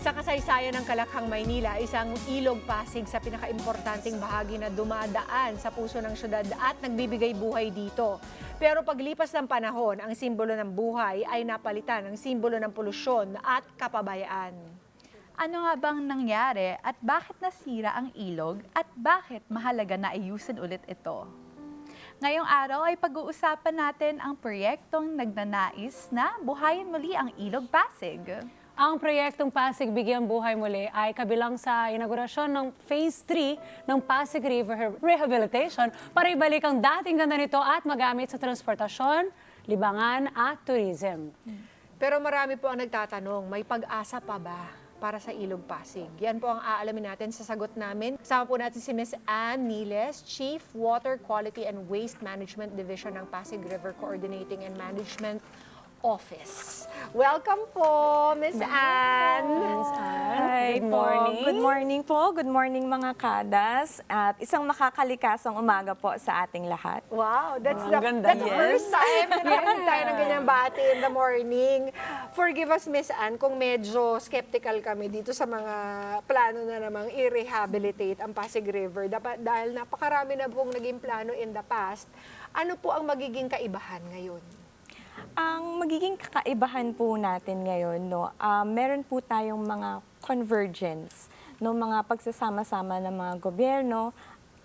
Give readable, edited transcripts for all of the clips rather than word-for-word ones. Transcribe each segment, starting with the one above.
Sa kasaysayan ng Kalakhang, Maynila, isang ilog Pasig sa pinakaimportanteng bahagi na dumadaan sa puso ng syudad at nagbibigay buhay dito. Pero paglipas ng panahon, ang simbolo ng buhay ay napalitan ng simbolo ng polusyon at kapabayaan. Ano nga bang nangyari at bakit nasira ang ilog at bakit mahalaga na ayusin ulit ito? Ngayong araw ay pag-uusapan natin ang proyektong nagnanais na buhayin muli ang ilog Pasig. Ang proyektong Pasig Bigyang Buhay Muli ay kabilang sa inaugurasyon ng Phase 3 ng Pasig River Rehabilitation para ibalik ang dating ganda nito at magamit sa transportasyon, libangan at tourism. Pero marami po ang nagtatanong, may pag-asa pa ba para sa Ilog Pasig? Yan po ang aalamin natin sa sagot namin. Kasama po natin si Ms. Ann Niles, Chief Water Quality and Waste Management Division ng Pasig River Coordinating and Management Office. Welcome po, Ms. Ann. Hi Good po. morning. Good morning po. Good morning mga kadas. At isang makakalikasang umaga po sa ating lahat. Wow, that's Wow, the, ang ganda that's the niyan. first time na nakakita tayo ng ganyang bati in the morning. Forgive us, Miss Ann, kung medyo skeptical kami dito sa mga plano na namang i-rehabilitate ang Pasig River. Dahil napakarami na pong naging plano in the past. Ano po ang magiging kaibahan ngayon? Ang magiging kakaibahan po natin ngayon, meron po tayong mga convergence, mga pagsasama-sama ng mga gobyerno,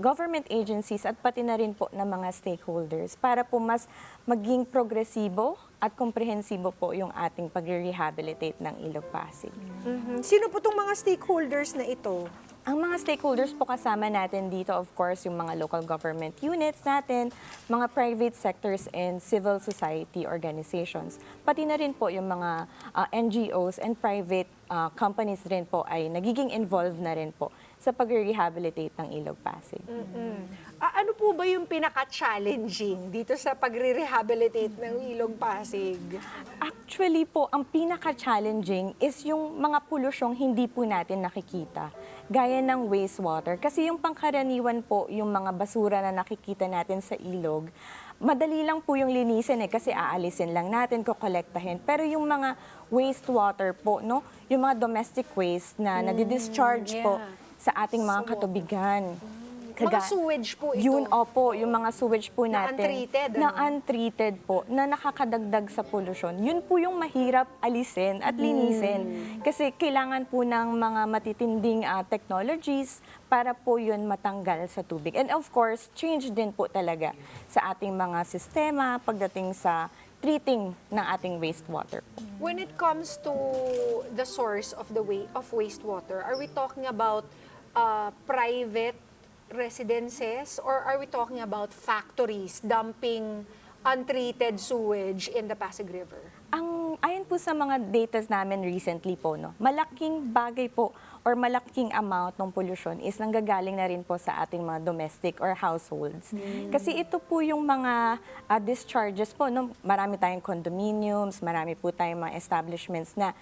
government agencies at pati na rin po ng mga stakeholders para po mas maging progresibo at komprehensibo po yung ating pag-rehabilitate ng Ilog Pasig. Sino po itong mga stakeholders na ito? Ang mga stakeholders po kasama natin dito, of course, yung mga local government units natin, mga private sectors and civil society organizations. Pati na rin po yung mga NGOs and private companies rin po ay nagiging involved na rin po sa pag-rehabilitate ng Ilog Pasig. Ano po ba yung pinaka-challenging dito sa pag-rehabilitate ng Ilog Pasig? Actually po, ang pinaka-challenging is yung mga polusyong hindi po natin nakikita, gaya ng wastewater. Kasi yung pangkaraniwan po, yung mga basura na nakikita natin sa ilog, madali lang po yung linisin kasi aalisin lang natin, kukolektahin. Pero yung mga wastewater po, yung mga domestic waste na nadi-discharge po sa ating mga katubigan. Mga sewage po ito. Yun, opo, yung mga sewage po Na natin. untreated, Na ano? untreated po, na nakakadagdag sa polusyon. Yun po yung mahirap alisin at linisin. Kasi kailangan po ng mga matitinding technologies para po yun matanggal sa tubig. And of course, change din po talaga sa ating mga sistema pagdating sa treating ng ating wastewater po. When it comes to the source of the wastewater, are we talking about private residences or are we talking about factories dumping untreated sewage in the Pasig River? Ayon po sa mga data namin recently po, malaking bagay po or malaking amount ng pollution is nanggagaling na rin po sa ating mga domestic or households. Kasi ito po yung mga discharges po, marami tayong condominiums, marami po tayong mga establishments na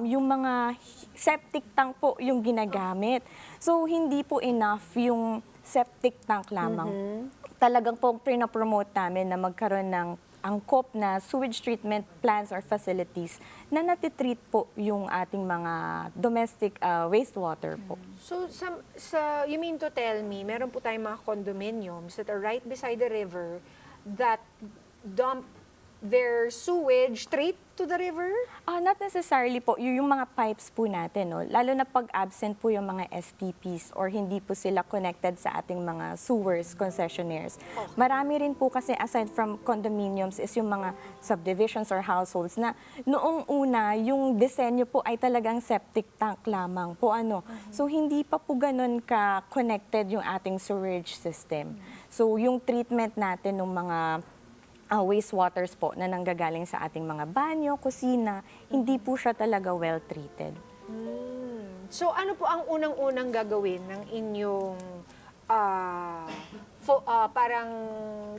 yung mga septic tank po yung ginagamit. So hindi po enough yung septic tank lamang. Talagang po pinapromote namin na magkaroon ng angkop na sewage treatment plants or facilities na natitreat po yung ating mga domestic wastewater po. So, you mean to tell me, meron po tayong mga condominiums that are right beside the river that dump their sewage straight to the river? Not necessarily po, yung mga pipes po natin, lalo na pag absent po yung mga STPs or hindi po sila connected sa ating mga sewers, concessionaires. Marami rin po kasi aside from condominiums is yung mga subdivisions or households na noong una, yung disenyo po ay talagang septic tank lamang po. So hindi pa po ganun ka-connected yung ating sewerage system. So yung treatment natin ng mga wastewaters po na nanggagaling sa ating mga banyo, kusina, hindi po siya talaga well-treated. So ano po ang unang-unang gagawin ng inyong parang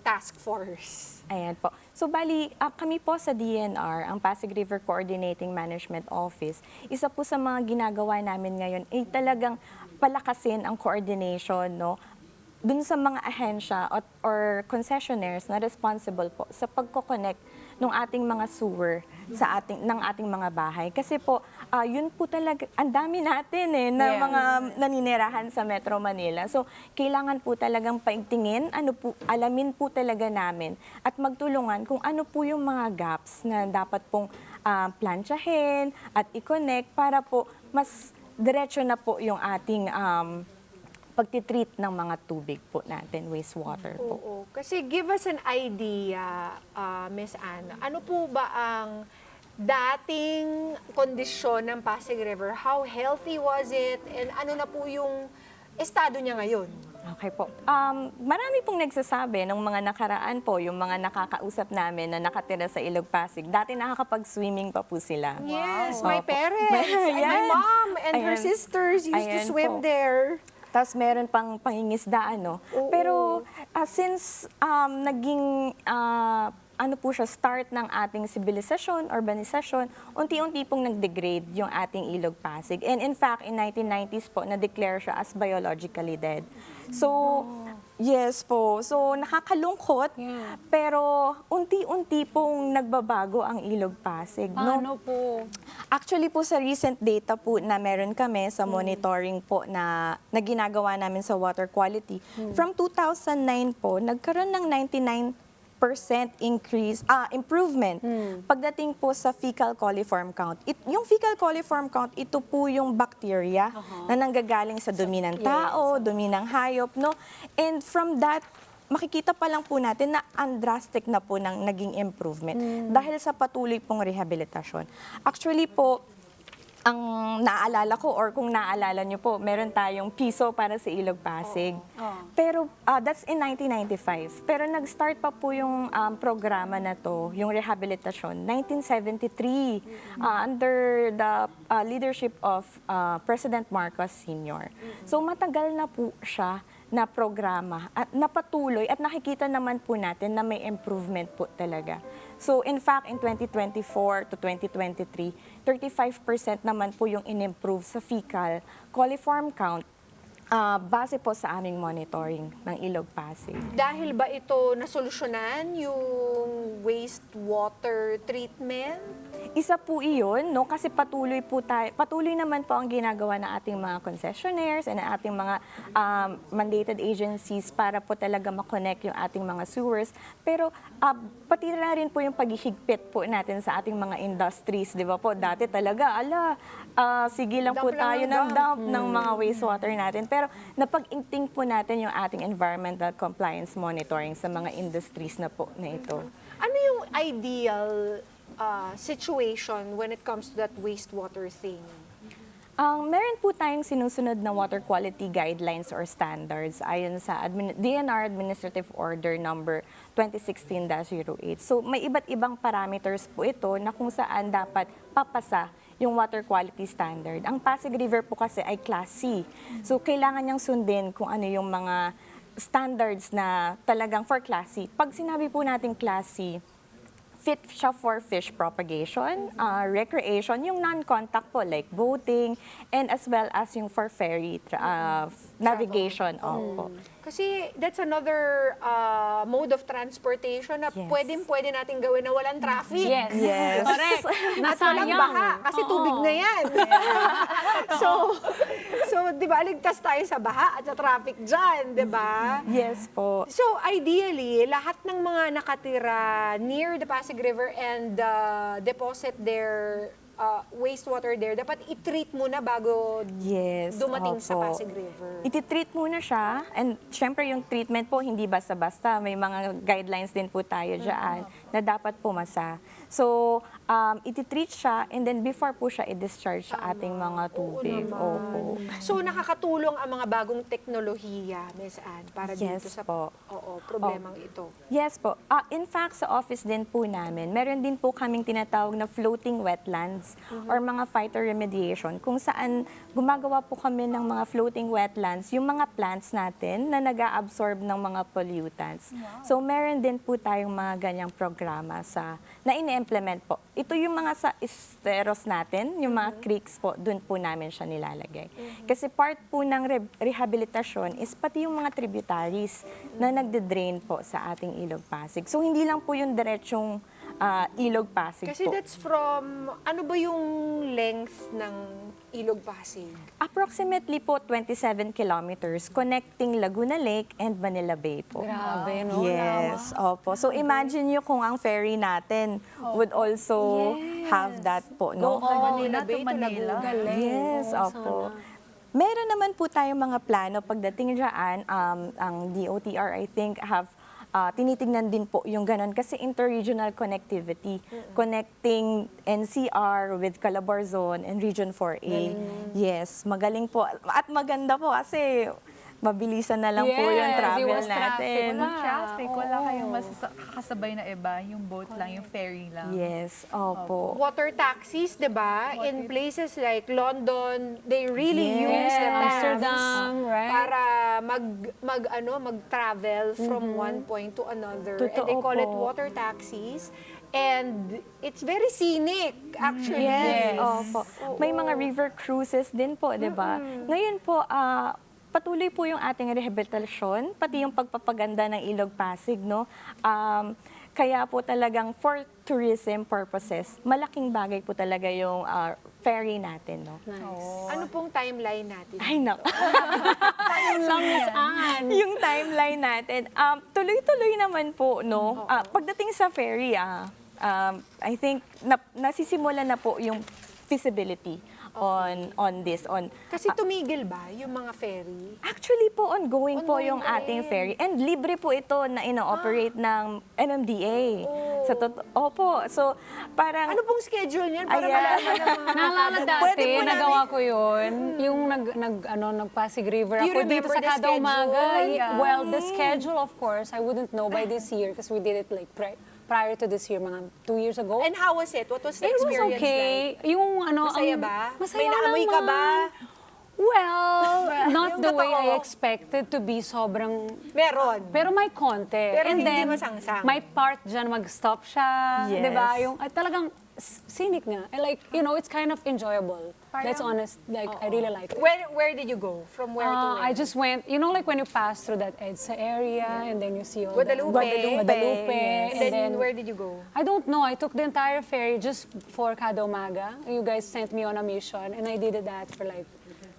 task force? Ayan po. So bali, kami po sa DNR, ang Pasig River Coordinating Management Office, isa po sa mga ginagawa namin ngayon ay talagang palakasin ang coordination, dun sa mga ahensya or concessionaires na responsible po sa pagkoconnect ng ating mga sewer ng ating mga bahay. Kasi po, yun po talaga, ang dami natin na Yeah. mga naninirahan sa Metro Manila. So, kailangan po talagang paigtingin, alamin po talaga namin at magtulungan kung ano po yung mga gaps na dapat pong plansyahin at i-connect para po mas diretso na po yung ating pagtitreat ng mga tubig po natin, wastewater po. Oo. Kasi give us an idea, Miss Anne. Ano po ba ang dating kondisyon ng Pasig River? How healthy was it? And ano na po yung estado niya ngayon? Okay po. Marami pong nagsasabi ng mga nakaraan po, yung mga nakakausap namin na nakatira sa Ilog Pasig. Dati nakakapag-swimming pa po sila. Yes, Opo. my parents, and my Ayan. mom, and her Ayan. sisters used to Ayan swim po. there. Tapos meron pang pangingisdaan, no? Oo. Pero since naging ano po siya, start ng ating sibilisasyon, urbanisasyon, unti-unti pong nag-degrade yung ating Ilog Pasig. And in fact, in 1990s po, na-declare siya as biologically dead. So, yes po. So, nakakalungkot, Yeah. pero unti-unti pong nagbabago ang Ilog Pasig. Paano po? Actually po sa recent data po na meron kami sa monitoring po na ginagawa namin sa water quality, from 2009 po, nagkaroon ng 99% improvement pagdating po sa fecal coliform count. Yung fecal coliform count, ito po yung bacteria na nanggagaling sa dumi ng tao, dumi ng hayop, no? And from that, makikita pa lang po natin na drastic na po ng naging improvement dahil sa patuloy pong rehabilitasyon. Actually po, ang naaalala ko or kung naaalala nyo po, meron tayong piso para sa Ilog Pasig. Pero that's in 1995. Pero nag-start pa po yung programa na to, yung rehabilitasyon, 1973 under the leadership of President Marcos Sr. So matagal na po siya na programa at napatuloy at nakikita naman po natin na may improvement po talaga. So in fact, in 2024 to 2023, 35% naman po yung in-improve sa fecal coliform count base po sa aming monitoring ng Ilog Pasig. Dahil ba ito nasolusyonan yung wastewater treatment? Isa po iyon, no? Kasi patuloy naman po ang ginagawa ng ating mga concessionaires and ng ating mga mandated agencies para po talaga makonect yung ating mga sewers. Pero pati na rin po yung paghihigpit po natin sa ating mga industries, di ba po? Dati talaga, sige lang po Dump lang tayo ng ng dump. dump ng mga wastewater natin. Pero napag-ingting po natin yung ating environmental compliance monitoring sa mga industries na po na ito. Ano yung ideal situation when it comes to that wastewater thing? Meron po tayong sinusunod na water quality guidelines or standards ayon sa DNR Administrative Order number 2016-08. So may iba't ibang parameters po ito na kung saan dapat papasa yung water quality standard. Ang Pasig River po kasi ay Class C. So kailangan niyang sundin kung ano yung mga standards na talagang for Class C. Pag sinabi po natin Class C, fit siya for fish propagation, recreation, yung non-contact po like boating, and as well as yung for ferry navigation. Opo. Kasi that's another mode of transportation na Yes. pwede natin gawin na walang traffic. Yes. Yes. Correct. At walang Nasayang. baha, kasi tubig na yan. so, di ba, ligtas tayo sa baha at sa traffic dyan, di ba? Yes po. So, ideally, lahat ng mga nakatira near the Pasig River and deposit their wastewater there, dapat i-treat muna bago Yes. dumating sa opo. Pasig River. Iti-treat muna siya, and syempre yung treatment po hindi basta-basta, may mga guidelines din po tayo dyan na dapat pumasa. So, iti-treat siya, and then before po siya i-discharge sa ating mga tubig. Opo. So, nakakatulong ang mga bagong teknolohiya, Ms. Anne, para Yes dito sa po. problemang ito. Yes po. In fact, sa office din po namin, meron din po kaming tinatawag na floating wetlands or mga phytoremediation kung saan gumagawa po kami ng mga floating wetlands, yung mga plants natin na nag-absorb ng mga pollutants. So, meron din po tayong mga ganyang programa na ini-implement po. Ito yung mga sa esteros natin, yung mga creeks po, dun po namin siya nilalagay. Kasi part po ng rehabilitasyon is pati yung mga tributaries na nagde-drain po sa ating Ilog Pasig. So, hindi lang po yung diretsong Ilog Pasig Kasi po. that's from, ano ba yung length ng Ilog Pasig? Approximately po 27 kilometers connecting Laguna Lake and Manila Bay po. Grabe, no? Yes, opo. So imagine nyo kung ang ferry natin would also have that po, no? Go from Manila to Bay to Manila. Laguna. Galing. Yes, Oo, opo. sana. Meron naman po tayong mga plano pagdating dyan, ang DOTR I think have tinitingnan din po yung ganon kasi interregional connectivity, connecting NCR with Calabarzon and Region 4A. Yes, magaling po at maganda po kasi mabilisan na lang po yung Yes, travel iwas traffic. natin. Walang traffic, wala Oo. kayong kakasabay na iba, yung boat lang, yung ferry lang. Yes, opo. Water taxis, di ba? In places like London, they really use Yes, the tax Amsterdam, right? para mag-travel from one point to another. And they Totoo call it po. water taxis. And it's very scenic, actually. Yes, Yes. opo. May mga river cruises din po, di ba? Ngayon po, patuloy po yung ating rehabilitasyon, pati yung pagpapaganda ng Ilog Pasig, no? Kaya po talagang for tourism purposes, malaking bagay po talaga yung ferry natin, no? Ano pong timeline natin? Ay, naku. Lang, Miss Ann. Yung timeline natin, tuloy-tuloy naman po, no? Pagdating sa ferry, I think nasisimulan na po yung feasibility on this. Kasi tumigil ba yung mga ferry? Actually po, ongoing po Ongoing yung pa ating rin. ferry. And libre po ito na ino-operate ng MMDA. Opo. So, parang... Ano pong schedule niyan? Para Ayan. malaman ng mga... Naalala Pwede dati, po nagawa ko yun. Yung nag-Pasig River Do you ako dito remember sa the kada umaga. schedule? Yeah. Well, the schedule, of course, I wouldn't know by this year because we did it like prior to this year, mga 2 years ago. And how was it? What was the It was experience okay. like? Yung ano, Masaya ang- ba? Masaya May naamoy ka ba? naman. Well, not Yung the way I totoo. expected to be sobrang... Meron. Pero may konti. Pero And hindi then, masangsang. may part dyan, mag-stop siya. Yes. Di ba? Yung talagang scenic nga. And like, you know, it's kind of enjoyable. That's honest. Like, I really like it. Where did you go? From where to where? I just went, you know, like when you pass through that EDSA area and then you see all Guadalupe. the Guadalupe. And And then where did you go? I don't know. I took the entire ferry just for kada umaga. You guys sent me on a mission and I did that for like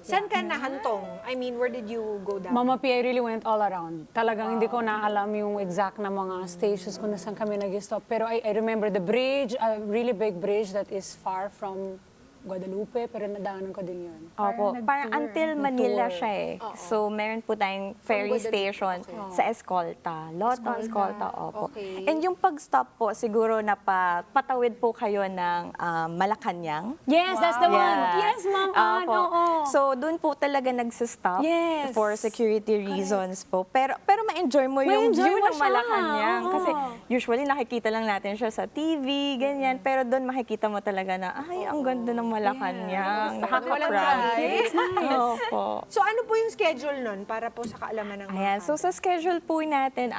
Saan ka nahantong? I mean, where did you go down? Mama P, I really went all around. Talagang hindi ko na alam yung exact na mga stations kung nasaan kami nag-stop. Pero I remember the bridge, a really big bridge that is far from Guadalupe, pero nadaanan ko din yun. Opo, parang until Manila siya eh. So, meron po tayong ferry Guadalupe, station sa Escolta. Loton, Escolta, opo. Okay. And yung pag-stop po, siguro na patawid po kayo ng Malacanang. Yes, that's the one. Yeah. Yes, Ma'am Ann, Opo. oo. So, doon po talaga nagsistop Yes. for security reasons po. Pero ma-enjoy mo yung Ma-enjoy view mo ng siya. Malacanang. Oo. Kasi usually nakikita lang natin siya sa TV, ganyan. Pero doon makikita mo talaga na, ay, ang ganda ng Malacanang. Walang Nakaka-proud. traffic. Opo. So ano po yung schedule nun para po sa kaalaman ng mga Ayan, so sa schedule po natin,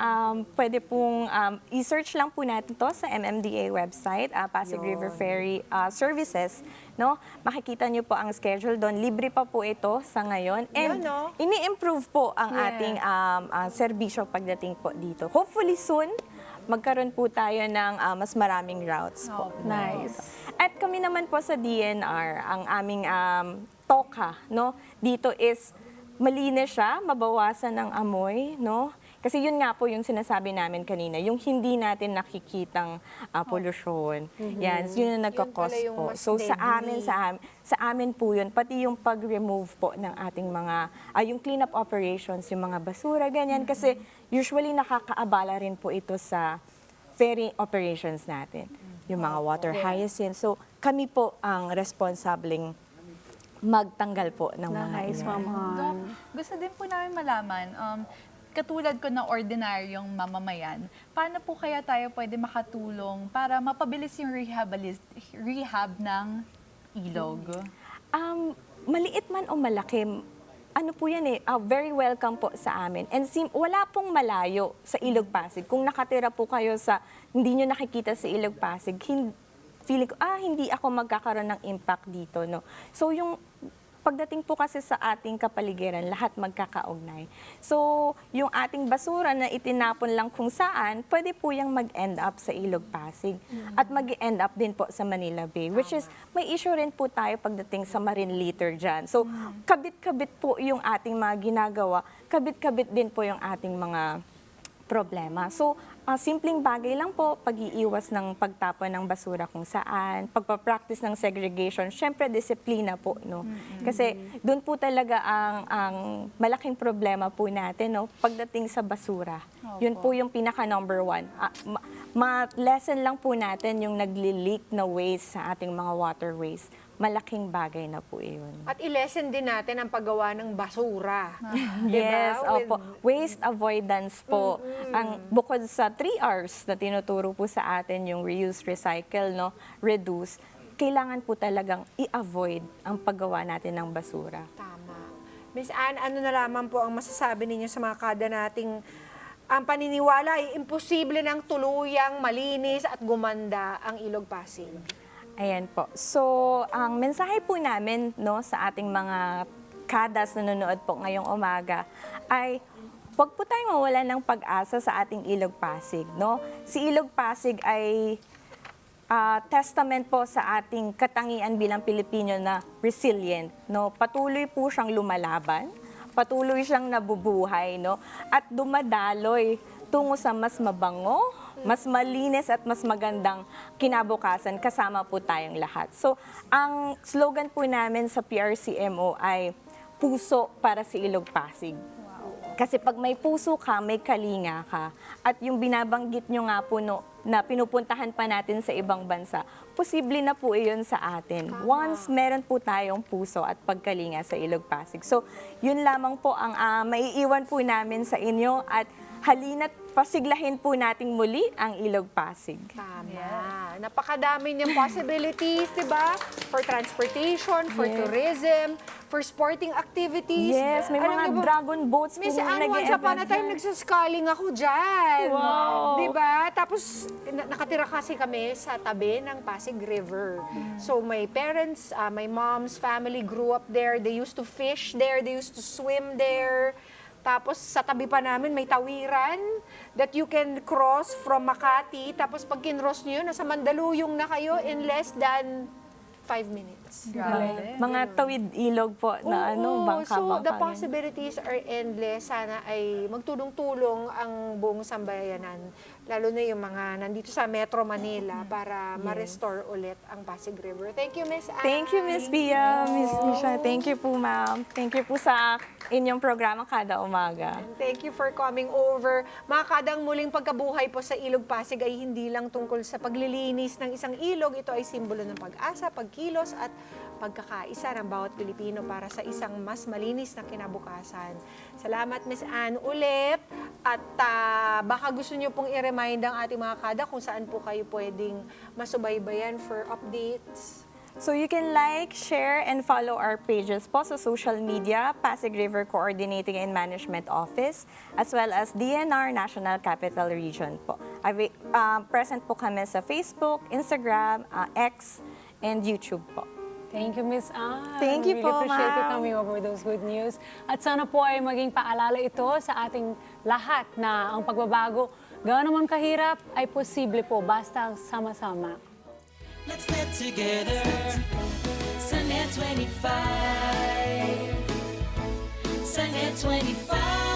pwede pong i-search lang po natin to sa MMDA website, Pasig River Ferry Services. No? Makikita niyo po ang schedule doon. Libre pa po ito sa ngayon. And Yun, no? ini-improve po ang ating serbisyo pagdating po dito. Hopefully soon, magkaroon po tayo ng mas maraming routes po. Nice. At kami naman po sa DNR, ang aming TOCA, no? Dito is malinis siya, mabawasan ng amoy, no? Kasi yun nga po yung sinasabi namin kanina, yung hindi natin nakikitang polusyon. Yan, yun ang nagkakos pala yung po. mas So sa deadly. amin po yun, pati yung pag-remove po ng ating mga, yung cleanup operations, yung mga basura, ganyan. Kasi usually nakakaabala rin po ito sa ferry operations natin. Yung mga water hyacinth. So kami po ang responsableng magtanggal po ng mga Nice, iyon. Ma'am Ann. Doc, gusto din po namin malaman, katulad ko na ordinaryong mamamayan, paano po kaya tayo pwede makatulong para mapabilis yung rehab ng ilog? Maliit man o malaki, ano po yan very welcome po sa amin. And wala pong malayo sa Ilog Pasig. Kung nakatira po kayo sa, hindi nyo nakikita sa Ilog Pasig, feeling ko, hindi ako magkakaroon ng impact dito, no? So yung pagdating po kasi sa ating kapaligiran, lahat magkakaugnay. So, yung ating basura na itinapon lang kung saan, pwede po yung mag-end up sa Ilog Pasig. At mag-end up din po sa Manila Bay, which is, may issue rin po tayo pagdating sa marine litter dyan. So, kabit-kabit po yung ating mga ginagawa, kabit-kabit din po yung ating mga problema. So, simpleng bagay lang po, pag-iiwas ng pagtapon ng basura kung saan, pagpa-practice ng segregation, syempre disiplina po, no? Kasi doon po talaga ang malaking problema po natin, no? Pagdating sa basura. Yun po yung pinaka number one. Ma-lesson lang po natin yung nagli-leak na waste sa ating mga waterways. Malaking bagay na po yun. At i-lesson din natin ang paggawa ng basura. Yes, With- opo. Waste avoidance po. Ang bukod sa 3 R's na tinuturo po sa atin yung reuse, recycle, no, reduce, kailangan po talagang i-avoid ang paggawa natin ng basura. Tama. Miss Anne, ano na lamang po ang masasabi ninyo sa mga kada nating ang paniniwala ay imposible ng tuluyang malinis at gumanda ang Ilog Pasig? Ayan po. So, ang mensahe po namin, no, sa ating mga kadas na nanonood po ngayong umaga ay huwag po tayong mawala ng pag-asa sa ating Ilog Pasig, no? Si Ilog Pasig ay testament po sa ating katangian bilang Pilipino na resilient, no? Patuloy po siyang lumalaban, patuloy siyang nabubuhay, no? At dumadaloy tungo sa mas mabango, mas malinis at mas magandang kinabukasan kasama po tayong lahat. So, ang slogan po namin sa PRCMO ay puso para sa Ilog Pasig. Kasi pag may puso ka, may kalinga ka. At yung binabanggit nyo nga po no, na pinupuntahan pa natin sa ibang bansa, posible na po iyon sa atin. Once meron po tayong puso at pagkalinga sa Ilog Pasig. So, yun lamang po ang maiiwan po namin sa inyo at halina't pasiglahin po nating muli ang Ilog Pasig. Tama. Napakadami niyang possibilities, di ba? For transportation, for tourism, for sporting activities. Yes, may Alam mga niyo ba, dragon boats Miss po Anne, once upon a time, nagsaskaling ako dyan. Wow. Di ba? Tapos, nakatira kasi kami sa tabi ng Pasig River. So, my parents, my mom's family grew up there. They used to fish there. They used to swim there. Tapos, sa tabi pa namin, may tawiran that you can cross from Makati. Tapos, pag kinross nyo yun, nasa Mandaluyong na kayo in less than 5 minutes. Mga tawid ilog po na Oo, bangka-bangka. so the ganyan. possibilities are endless. Sana ay magtulong-tulong ang buong sambayanan, lalo na yung mga nandito sa Metro Manila para ma-restore ulit ang Pasig River. Thank you, Miss Anne. Thank you, Miss Pia, Miss Misha. Thank you po, ma'am. Thank you po sa inyong programa kada umaga. Thank you for coming over. Mga kadang muling pagkabuhay po sa Ilog Pasig ay hindi lang tungkol sa paglilinis ng isang ilog. Ito ay simbolo ng pag-asa, pagkilos at pagkakaisa ng bawat Pilipino para sa isang mas malinis na kinabukasan. Salamat, Miss Anne, ulit. At baka gusto niyo pong i-remind ang ating mga kada kung saan po kayo pwedeng masubaybayan for updates. So you can like, share, and follow our pages po sa social media, Pasig River Coordinating and Management Office, as well as DNR National Capital Region po. Present po kami sa Facebook, Instagram, X, and YouTube po. Thank you, Miss Anne. Thank you really po, appreciate you ma'am. coming over those good news. At sana po ay maging paalala ito sa ating lahat na ang pagbabago, gaano man kahirap, ay posible po basta sama-sama. Let's get together. Sunday 25. Sunday 25.